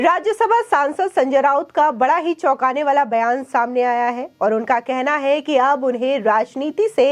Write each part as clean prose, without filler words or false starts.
राज्यसभा सांसद संजय राउत का बड़ा ही चौंकाने वाला बयान सामने आया है और उनका कहना है कि अब उन्हें राजनीति से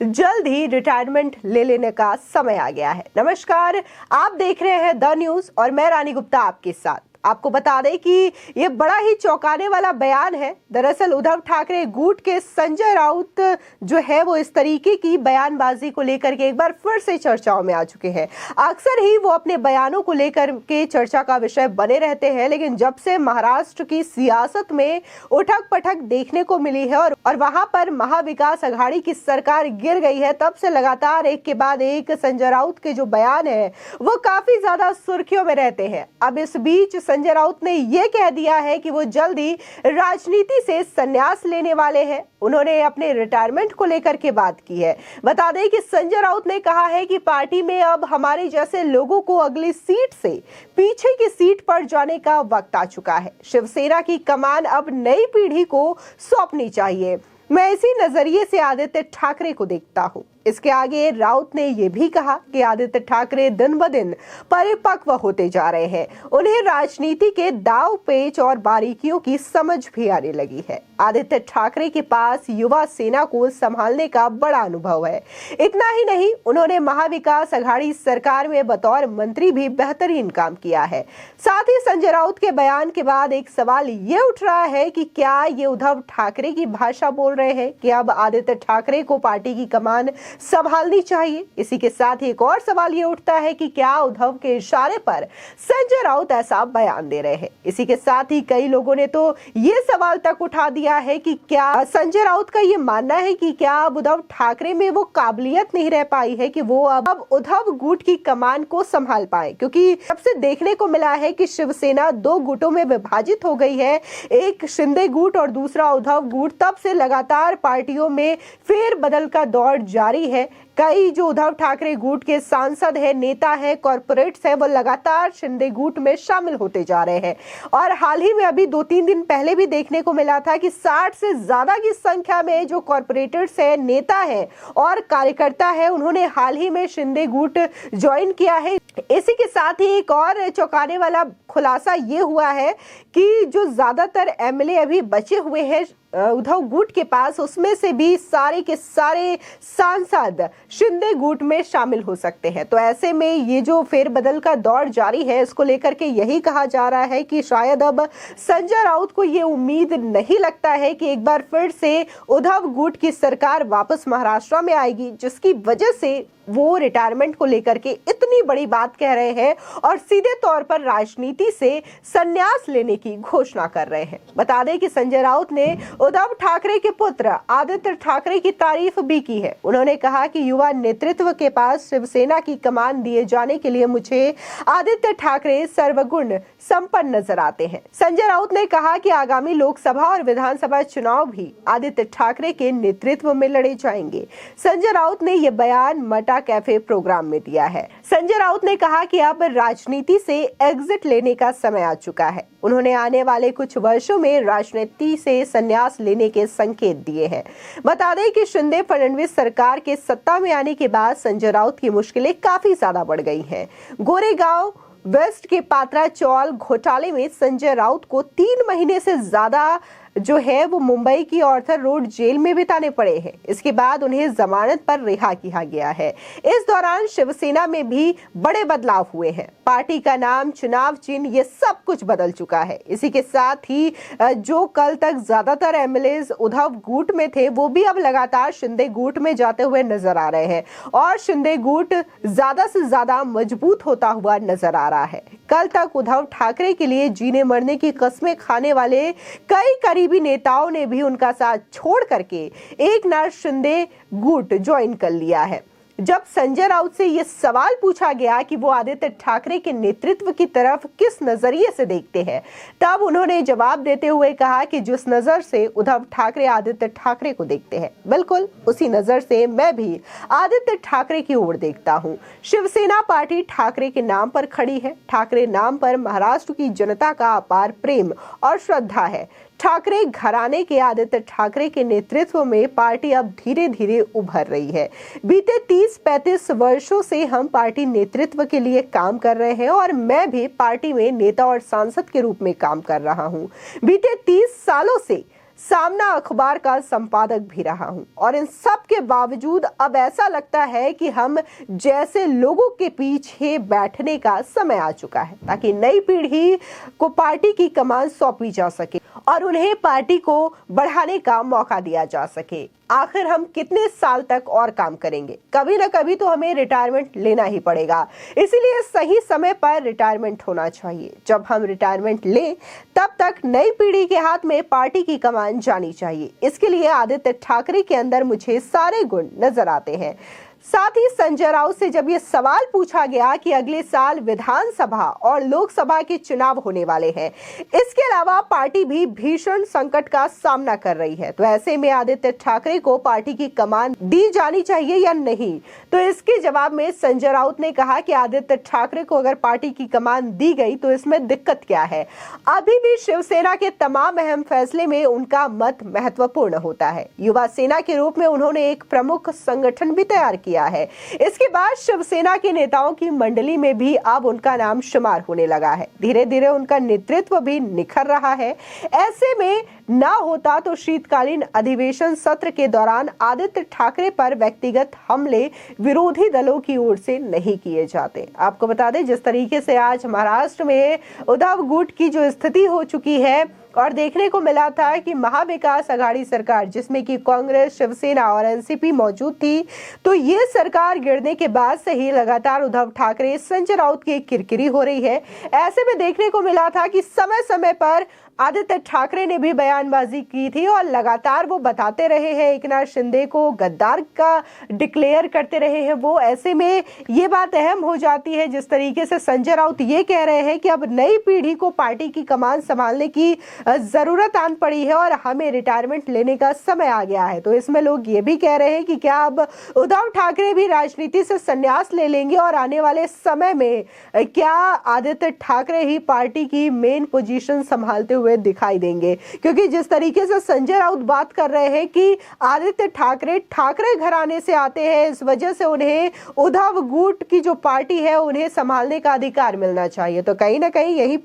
जल्द ही रिटायरमेंट ले लेने का समय आ गया है। नमस्कार, आप देख रहे हैं द न्यूज और मैं रानी गुप्ता आपके साथ। आपको बता दें कि ये बड़ा ही चौंकाने वाला बयान है। दरअसल उद्धव ठाकरे गुट के संजय राउत जो है वो इस तरीके की बयानबाजी को लेकर के एक बार फिर से चर्चाओं में आ चुके हैं। अक्सर ही वो अपने बयानों को लेकर के चर्चा का विषय बने रहते हैं, लेकिन जब से महाराष्ट्र की सियासत में उठक पटक देखने को मिली है और वहां पर महाविकास अघाड़ी की सरकार गिर गई है, तब से लगातार एक के बाद एक संजय राउत के जो बयान है वो काफी ज्यादा सुर्खियों में रहते हैं। अब इस बीच संजय राउत ने यह कह दिया है कि वो जल्दी राजनीति से संन्यास लेने वाले हैं। उन्होंने अपने रिटायरमेंट को लेकर के बात की है। बता दें कि संजय राउत ने कहा है कि पार्टी में अब हमारे जैसे लोगों को अगली सीट से पीछे की सीट पर जाने का वक्त आ चुका है। शिवसेना की कमान अब नई पीढ़ी को सौंपनी चाहिए। मैं इसी नजरिए से आदित्य ठाकरे को देखता हूं। इसके आगे राउत ने यह भी कहा कि आदित्य ठाकरे दिन ब दिन परिपक्व होते जा रहे हैं। उन्हें राजनीति के दाव पेच और बारीकियों की समझ भी आने लगी है। आदित्य ठाकरे के पास युवा सेना को संभालने का बड़ा अनुभव है। इतना ही नहीं, उन्होंने महाविकास अघाड़ी सरकार में बतौर मंत्री भी बेहतरीन काम किया है। साथ ही संजय राउत के बयान के बाद एक सवाल ये उठ रहा है कि क्या ये उद्धव ठाकरे की भाषा बोल रहे हैं कि अब आदित्य ठाकरे को पार्टी की कमान संभालनी चाहिए। इसी के साथ ही एक और सवाल ये उठता है कि क्या उद्धव के इशारे पर संजय राउत ऐसा बयान दे रहे हैं। इसी के साथ ही कई लोगों ने तो ये सवाल तक उठा दिया है कि क्या संजय राउत का ये मानना है कि क्या अब उद्धव ठाकरे में वो काबिलियत नहीं रह पाई है कि वो अब उद्धव गुट की कमान को संभाल पाए, क्योंकि सबसे देखने को मिला है कि शिवसेना दो गुटों में विभाजित हो गई है। एक शिंदे गुट और दूसरा उद्धव गुट। तब से लगातार पार्टियों में फेरबदल का दौर जारी है। कई जो उद्धव ठाकरे गुट के सांसद है, नेता है, कॉर्पोरेट्स है, वो लगातार शिंदे गुट में शामिल होते जा रहे हैं। और हाल ही में अभी 2-3 दिन पहले भी देखने को मिला था कि 60 से ज्यादा की संख्या में जो कॉर्पोरेटर्स है, नेता है और कार्यकर्ता है, उन्होंने हाल ही में शिंदे गुट ज्वाइन किया है। इसी के साथ ही एक और चौंकाने वाला खुलासा ये हुआ है कि जो ज्यादातर एमएलए अभी बचे हुए हैं उद्धव गुट के पास, उसमें से भी सारे के सारे सांसद शिंदे गुट में शामिल हो सकते हैं। तो ऐसे में ये जो फेरबदल का दौर जारी है, इसको लेकर के यही कहा जा रहा है कि शायद अब संजय राउत को ये उम्मीद नहीं लगता है कि एक बार फिर से उद्धव गुट की सरकार वापस महाराष्ट्र में आएगी, जिसकी वजह से वो रिटायरमेंट को लेकर के इतनी बड़ी बात कह रहे हैं और सीधे तौर पर राजनीति से संन्यास लेने की घोषणा कर रहे हैं। बता दें कि संजय राउत ने उद्धव ठाकरे के पुत्र आदित्य ठाकरे की तारीफ भी की है। उन्होंने कहा कि युवा नेतृत्व के पास शिवसेना की कमान दिए जाने के लिए मुझे आदित्य ठाकरे सर्वगुण संपन्न नजर आते हैं। संजय राउत ने कहा कि आगामी लोकसभा और विधानसभा चुनाव भी आदित्य ठाकरे के नेतृत्व में लड़े जाएंगे। संजय राउत ने यह बयान मटा कैफे प्रोग्राम में दिया है। संजय राउत ने कहा कि अब राजनीति से एग्जिट लेने का समय आ चुका है। उन्होंने आने वाले कुछ वर्षों में राजनीति से संन्यास लेने के संकेत दिए हैं। बता दें कि शिंदे फडणवीस सरकार के सत्ता में आने के बाद संजय राउत की मुश्किलें काफी ज्यादा बढ़ गई हैं। गोरेगांव वेस्ट के पात्रा चौल घोटाले में संजय राउत को 3 महीने से ज्यादा जो है वो मुंबई की ऑर्थर रोड जेल में बिताने पड़े हैं। इसके बाद उन्हें जमानत पर रिहा किया गया है। इस दौरान शिवसेना में भी बड़े बदलाव हुए हैं। पार्टी का नाम, चुनाव चिन्ह, ये सब कुछ बदल चुका है। इसी के साथ ही जो कल तक ज्यादातर एमएलए उद्धव गुट में थे, वो भी अब लगातार शिंदे गुट में जाते हुए नजर आ रहे हैं और शिंदे गुट ज्यादा से ज्यादा मजबूत होता हुआ नजर आ रहा है। कल तक उद्धव ठाकरे के लिए जीने मरने की कस्में खाने वाले कई करीबी नेताओं ने भी उनका साथ छोड़ करके एकनाथ शिंदे गुट ज्वाइन कर लिया है। जब संजय राउत से यह सवाल पूछा गया कि वो आदित्य ठाकरे के नेतृत्व की तरफ किस नजरिए से देखते हैं, तब उन्होंने जवाब देते हुए कहा कि जिस नजर से उद्धव ठाकरे आदित्य ठाकरे को देखते हैं, बिल्कुल उसी नजर से मैं भी आदित्य ठाकरे की ओर देखता हूं। शिवसेना पार्टी ठाकरे के नाम पर खड़ी है। ठाकरे नाम पर महाराष्ट्र की जनता का अपार प्रेम और श्रद्धा है। ठाकरे घराने के आदित्य ठाकरे के नेतृत्व में पार्टी अब धीरे धीरे उभर रही है। बीते 30-35 वर्षों से हम पार्टी नेतृत्व के लिए काम कर रहे हैं और मैं भी पार्टी में नेता और सांसद के रूप में काम कर रहा हूं। बीते 30 सालों से सामना अखबार का संपादक भी रहा हूं और इन सब के बावजूद अब ऐसा लगता है कि हम जैसे लोगों के पीछे बैठने का समय आ चुका है ताकि नई पीढ़ी को पार्टी की कमान सौंपी जा सके और उन्हें पार्टी को बढ़ाने का मौका दिया जा सके। आखिर हम कितने साल तक और काम करेंगे? कभी ना कभी तो हमें रिटायरमेंट लेना ही पड़ेगा, इसीलिए सही समय पर रिटायरमेंट होना चाहिए। जब हम रिटायरमेंट लें तब तक नई पीढ़ी के हाथ में पार्टी की कमान जानी चाहिए। इसके लिए आदित्य ठाकरे के अंदर मुझे सारे गुण नजर आते हैं। साथ ही संजय राउत से जब ये सवाल पूछा गया कि अगले साल विधानसभा और लोकसभा के चुनाव होने वाले हैं, इसके अलावा पार्टी भी भीषण संकट का सामना कर रही है, तो ऐसे में आदित्य ठाकरे को पार्टी की कमान दी जानी चाहिए या नहीं, तो इसके जवाब में संजय राउत ने कहा कि आदित्य ठाकरे को अगर पार्टी की कमान दी गई तो इसमें दिक्कत क्या है। अभी भी शिवसेना के तमाम अहम फैसले में उनका मत महत्वपूर्ण होता है। युवा सेना के रूप में उन्होंने एक प्रमुख संगठन भी तैयार किया है। इसके बाद शिवसेना के नेताओं की मंडली में भी अब उनका नाम शुमार होने लगा है। धीरे धीरे उनका नेतृत्व भी निखर रहा है। ऐसे में ना होता तो शीतकालीन अधिवेशन सत्र के दौरान आदित्य ठाकरे पर व्यक्तिगत हमले विरोधी दलों की ओर से नहीं किए जाते। आपको बता दें, जिस तरीके से आज महाराष्ट्र में उद्धव गुट की जो स्थिति हो चुकी है और देखने को मिला था कि महाविकास आघाड़ी सरकार जिसमें कि कांग्रेस, शिवसेना और एनसीपी मौजूद थी, तो ये सरकार गिरने के बाद से ही लगातार उद्धव ठाकरे, संजय राउत की किरकिरी हो रही है। ऐसे में देखने को मिला था कि समय समय पर आदित्य ठाकरे ने भी बयानबाजी की थी और लगातार वो बताते रहे हैं, एकनाथ शिंदे को गद्दार का डिक्लेयर करते रहे हैं वो। ऐसे में ये बात अहम हो जाती है जिस तरीके से संजय राउत ये कह रहे हैं कि अब नई पीढ़ी को पार्टी की कमान संभालने की जरूरत आन पड़ी है और हमें रिटायरमेंट लेने का समय आ गया है। तो इसमें लोग ये भी कह रहे हैं कि क्या अब उद्धव ठाकरे भी राजनीति से संन्यास ले लेंगे और आने वाले समय में क्या आदित्य ठाकरे ही पार्टी की मेन पोजीशन संभालते हुए दिखाई देंगे? क्योंकि जिस तरीके से संजय राउत बात कर रहे हैं कि आदित्य ठाकरे घराने से आते हैं, इस वजह से उन्हें उद्धव गुट की जो पार्टी है उन्हें संभालने का अधिकार मिलना चाहिए, तो कहीं ना कहीं यही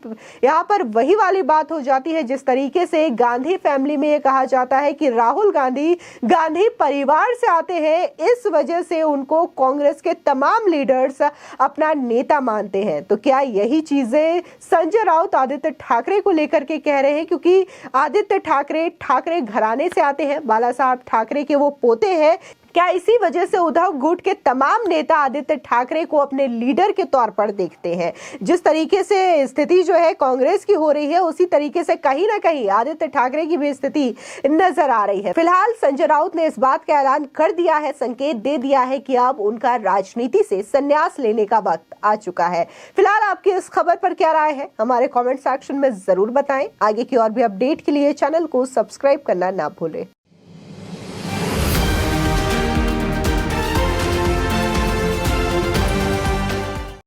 यहाँ पर वही वाली बात हो जाती है जिस तरीके से गांधी फैमिली में ये कहा जाता है कि राहुल गांधी परिवार से आते हैं, इस वजह से उनको कांग्रेस के तमाम लीडर्स अपना नेता मानते हैं। तो क्या यही चीजें संजय राउत आदित्य ठाकरे को लेकर के कह रहे हैं? क्योंकि आदित्य ठाकरे घराने से आते हैं, बाला साहब ठाकरे के वो पोते हैं। क्या इसी वजह से उद्धव गुट के तमाम नेता आदित्य ठाकरे को अपने लीडर के तौर पर देखते हैं? जिस तरीके से स्थिति जो है कांग्रेस की हो रही है, उसी तरीके से कहीं ना कहीं आदित्य ठाकरे की भी स्थिति नजर आ रही है। फिलहाल संजय राउत ने इस बात का ऐलान कर दिया है, संकेत दे दिया है कि अब उनका राजनीति से संन्यास लेने का वक्त आ चुका है। फिलहाल आपकी इस खबर पर क्या राय है, हमारे कॉमेंट सेक्शन में जरूर बताएं। आगे की और भी अपडेट के लिए चैनल को सब्सक्राइब करना ना भूलें।